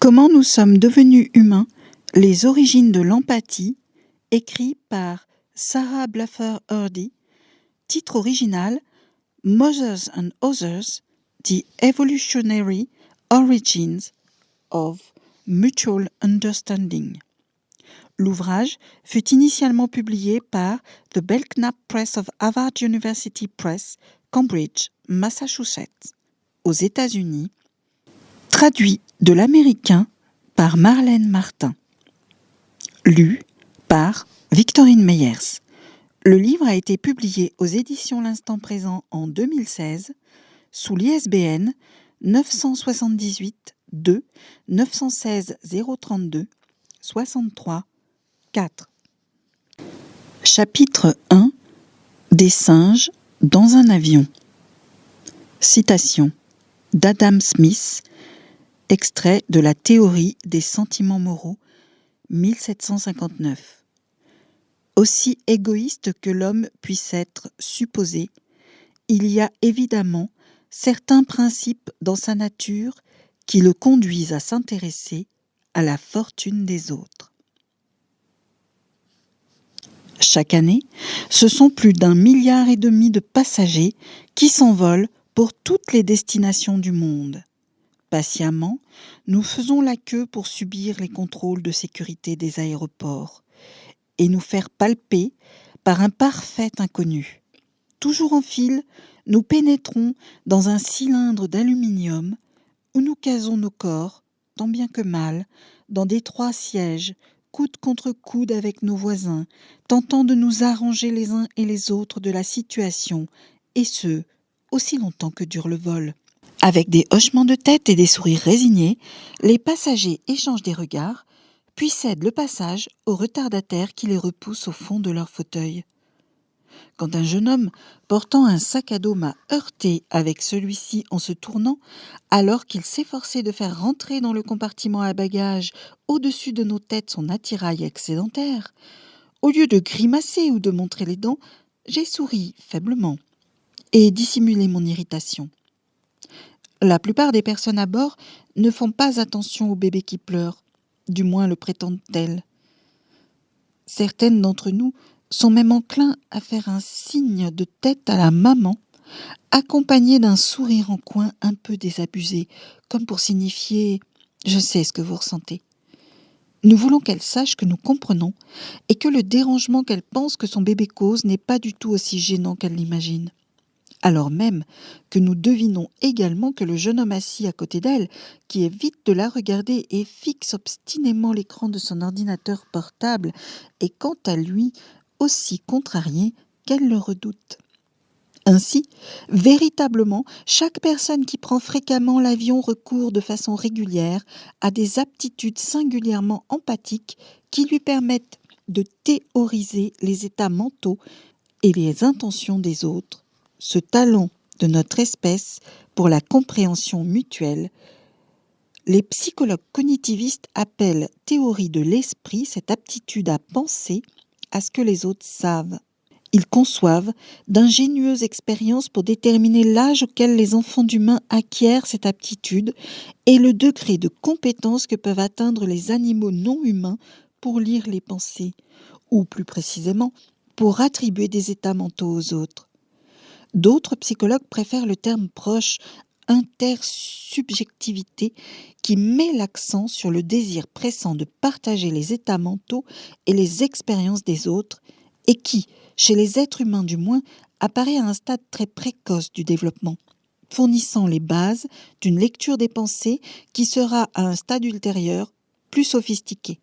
Comment nous sommes devenus humains, les origines de l'empathie, écrit par Sarah Blaffer Hrdy, titre original Mothers and Others, The Evolutionary Origins of Mutual Understanding. L'ouvrage fut initialement publié par The Belknap Press of Harvard University Press, Cambridge, Massachusetts, aux États-Unis, traduit de l'américain par Marlène Martin, lu par Victorine Meyers. Le livre a été publié aux éditions L'Instant Présent en 2016 sous l'ISBN 978 2 916 032 63 4. Chapitre 1. Des singes dans un avion. Citation d'Adam Smith, extrait de la théorie des sentiments moraux, 1759. Aussi égoïste que l'homme puisse être supposé, il y a évidemment certains principes dans sa nature qui le conduisent à s'intéresser à la fortune des autres. Chaque année, ce sont plus d'1,5 milliard de passagers qui s'envolent pour toutes les destinations du monde. Patiemment, nous faisons la queue pour subir les contrôles de sécurité des aéroports et nous faire palper par un parfait inconnu. Toujours en file, nous pénétrons dans un cylindre d'aluminium où nous casons nos corps, tant bien que mal, dans d'étroits sièges, coude contre coude avec nos voisins, tentant de nous arranger les uns et les autres de la situation, et ce, aussi longtemps que dure le vol. Avec des hochements de tête et des sourires résignés, les passagers échangent des regards, puis cèdent le passage aux retardataires qui les repoussent au fond de leur fauteuil. Quand un jeune homme portant un sac à dos m'a heurté avec celui-ci en se tournant, alors qu'il s'efforçait de faire rentrer dans le compartiment à bagages au-dessus de nos têtes son attirail excédentaire, au lieu de grimacer ou de montrer les dents, j'ai souri faiblement et dissimulé mon irritation. La plupart des personnes à bord ne font pas attention au bébé qui pleure, du moins le prétendent-elles. Certaines d'entre nous sont même enclins à faire un signe de tête à la maman, accompagné d'un sourire en coin un peu désabusé, comme pour signifier « je sais ce que vous ressentez ». Nous voulons qu'elle sache que nous comprenons et que le dérangement qu'elle pense que son bébé cause n'est pas du tout aussi gênant qu'elle l'imagine. Alors même que nous devinons également que le jeune homme assis à côté d'elle, qui évite de la regarder et fixe obstinément l'écran de son ordinateur portable, est quant à lui aussi contrarié qu'elle le redoute. Ainsi, véritablement, chaque personne qui prend fréquemment l'avion recourt de façon régulière à des aptitudes singulièrement empathiques qui lui permettent de théoriser les états mentaux et les intentions des autres, ce talent de notre espèce pour la compréhension mutuelle. Les psychologues cognitivistes appellent théorie de l'esprit cette aptitude à penser à ce que les autres savent. Ils conçoivent d'ingénieuses expériences pour déterminer l'âge auquel les enfants d'humains acquièrent cette aptitude et le degré de compétence que peuvent atteindre les animaux non humains pour lire les pensées, ou plus précisément, pour attribuer des états mentaux aux autres. D'autres psychologues préfèrent le terme proche intersubjectivité qui met l'accent sur le désir pressant de partager les états mentaux et les expériences des autres et qui, chez les êtres humains du moins, apparaît à un stade très précoce du développement, fournissant les bases d'une lecture des pensées qui sera à un stade ultérieur plus sophistiqué.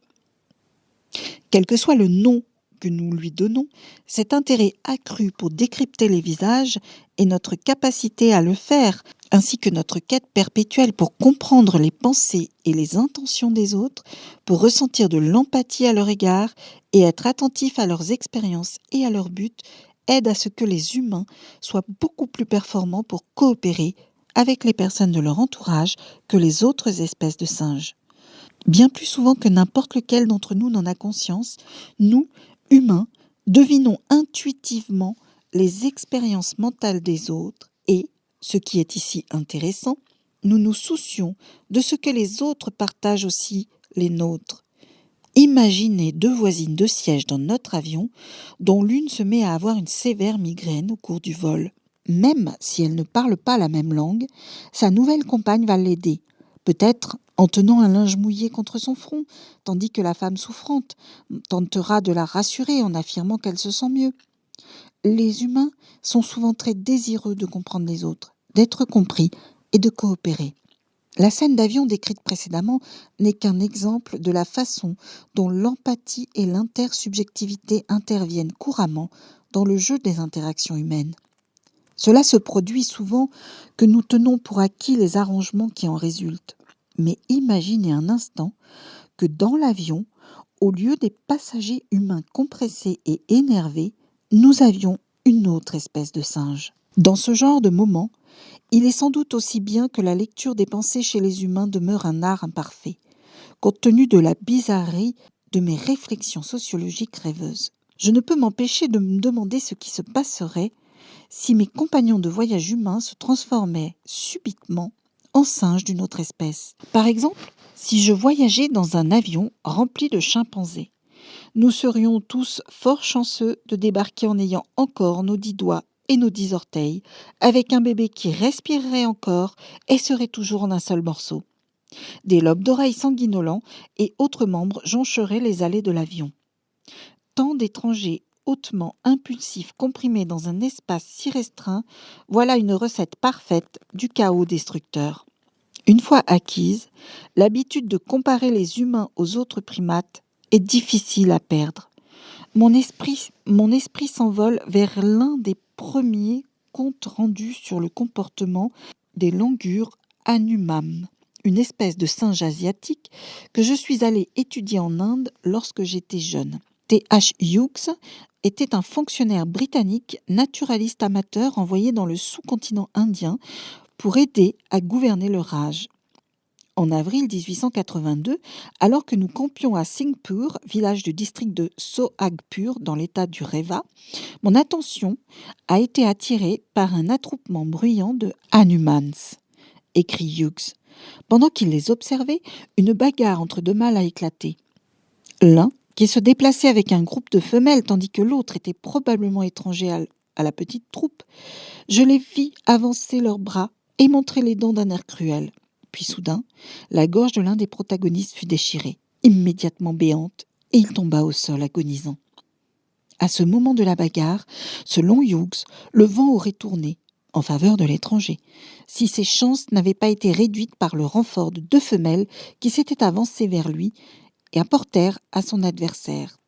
Quel que soit le nom que nous lui donnons, cet intérêt accru pour décrypter les visages et notre capacité à le faire, ainsi que notre quête perpétuelle pour comprendre les pensées et les intentions des autres, pour ressentir de l'empathie à leur égard et être attentif à leurs expériences et à leurs buts, aide à ce que les humains soient beaucoup plus performants pour coopérer avec les personnes de leur entourage que les autres espèces de singes. Bien plus souvent que n'importe lequel d'entre nous n'en a conscience, nous, humains, devinons intuitivement les expériences mentales des autres et, ce qui est ici intéressant, nous nous soucions de ce que les autres partagent aussi les nôtres. Imaginez deux voisines de siège dans notre avion, dont l'une se met à avoir une sévère migraine au cours du vol. Même si elle ne parle pas la même langue, sa nouvelle compagne va l'aider, peut-être en tenant un linge mouillé contre son front, tandis que la femme souffrante tentera de la rassurer en affirmant qu'elle se sent mieux. Les humains sont souvent très désireux de comprendre les autres, d'être compris et de coopérer. La scène d'avion décrite précédemment n'est qu'un exemple de la façon dont l'empathie et l'intersubjectivité interviennent couramment dans le jeu des interactions humaines. Cela se produit souvent que nous tenons pour acquis les arrangements qui en résultent. Mais imaginez un instant que dans l'avion, au lieu des passagers humains compressés et énervés, nous avions une autre espèce de singe. Dans ce genre de moment, il est sans doute aussi bien que la lecture des pensées chez les humains demeure un art imparfait, compte tenu de la bizarrerie de mes réflexions sociologiques rêveuses. Je ne peux m'empêcher de me demander ce qui se passerait si mes compagnons de voyage humains se transformaient subitement en singes d'une autre espèce. Par exemple, si je voyageais dans un avion rempli de chimpanzés, nous serions tous fort chanceux de débarquer en ayant encore nos 10 doigts et nos 10 orteils, avec un bébé qui respirerait encore et serait toujours en un seul morceau. Des lobes d'oreilles sanguinolents et autres membres joncheraient les allées de l'avion. Tant d'étrangers hautement impulsifs comprimés dans un espace si restreint, voilà une recette parfaite du chaos destructeur. Une fois acquise, l'habitude de comparer les humains aux autres primates est difficile à perdre. Mon esprit s'envole vers l'un des premiers comptes rendus sur le comportement des langurs Hanuman, une espèce de singe asiatique que je suis allé étudier en Inde lorsque j'étais jeune. T.H. Hughes était un fonctionnaire britannique naturaliste amateur envoyé dans le sous-continent indien pour aider à gouverner le Raj. En avril 1882, alors que nous campions à Singhpur, village du district de Sohagpur dans l'état du Reva, mon attention a été attirée par un attroupement bruyant de Hanumans, écrit Hughes. Pendant qu'il les observait, une bagarre entre deux mâles a éclaté. L'un, qui se déplaçait avec un groupe de femelles tandis que l'autre était probablement étranger à la petite troupe, je les vis avancer leurs bras et montrer les dents d'un air cruel. Puis soudain, la gorge de l'un des protagonistes fut déchirée, immédiatement béante, et il tomba au sol agonisant. À ce moment de la bagarre, selon Hughes, le vent aurait tourné en faveur de l'étranger, si ses chances n'avaient pas été réduites par le renfort de 2 femelles qui s'étaient avancées vers lui et apportèrent à son adversaire.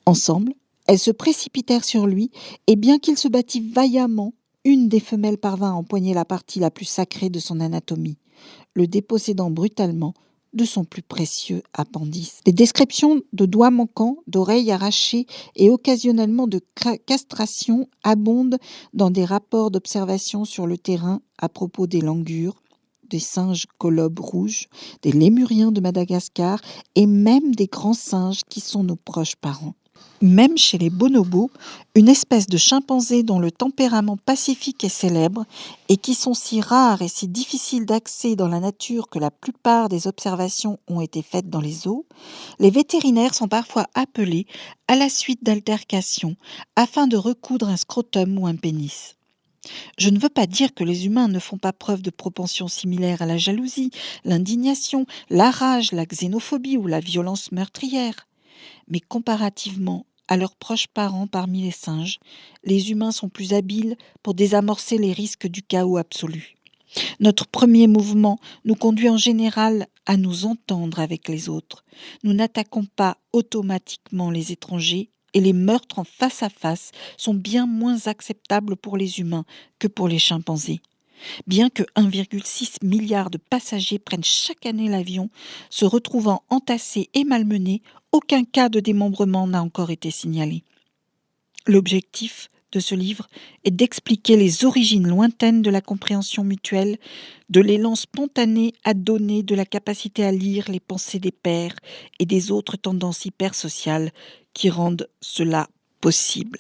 Ensemble, elles se précipitèrent sur lui, et bien qu'il se battît vaillamment, une des femelles parvint à empoigner la partie la plus sacrée de son anatomie, le dépossédant brutalement de son plus précieux appendice. Des descriptions de doigts manquants, d'oreilles arrachées et occasionnellement de castration abondent dans des rapports d'observation sur le terrain à propos des langurs, des singes colobes rouges, des lémuriens de Madagascar et même des grands singes qui sont nos proches parents. Même chez les bonobos, une espèce de chimpanzé dont le tempérament pacifique est célèbre et qui sont si rares et si difficiles d'accès dans la nature que la plupart des observations ont été faites dans les zoos, les vétérinaires sont parfois appelés à la suite d'altercations afin de recoudre un scrotum ou un pénis. Je ne veux pas dire que les humains ne font pas preuve de propensions similaires à la jalousie, l'indignation, la rage, la xénophobie ou la violence meurtrière. Mais comparativement à leurs proches parents parmi les singes, les humains sont plus habiles pour désamorcer les risques du chaos absolu. Notre premier mouvement nous conduit en général à nous entendre avec les autres. Nous n'attaquons pas automatiquement les étrangers et les meurtres en face à face sont bien moins acceptables pour les humains que pour les chimpanzés. Bien que 1,6 milliard de passagers prennent chaque année l'avion, se retrouvant entassés et malmenés, aucun cas de démembrement n'a encore été signalé. L'objectif de ce livre est d'expliquer les origines lointaines de la compréhension mutuelle, de l'élan spontané à donner, de la capacité à lire les pensées des pairs et des autres tendances hypersociales qui rendent cela possible.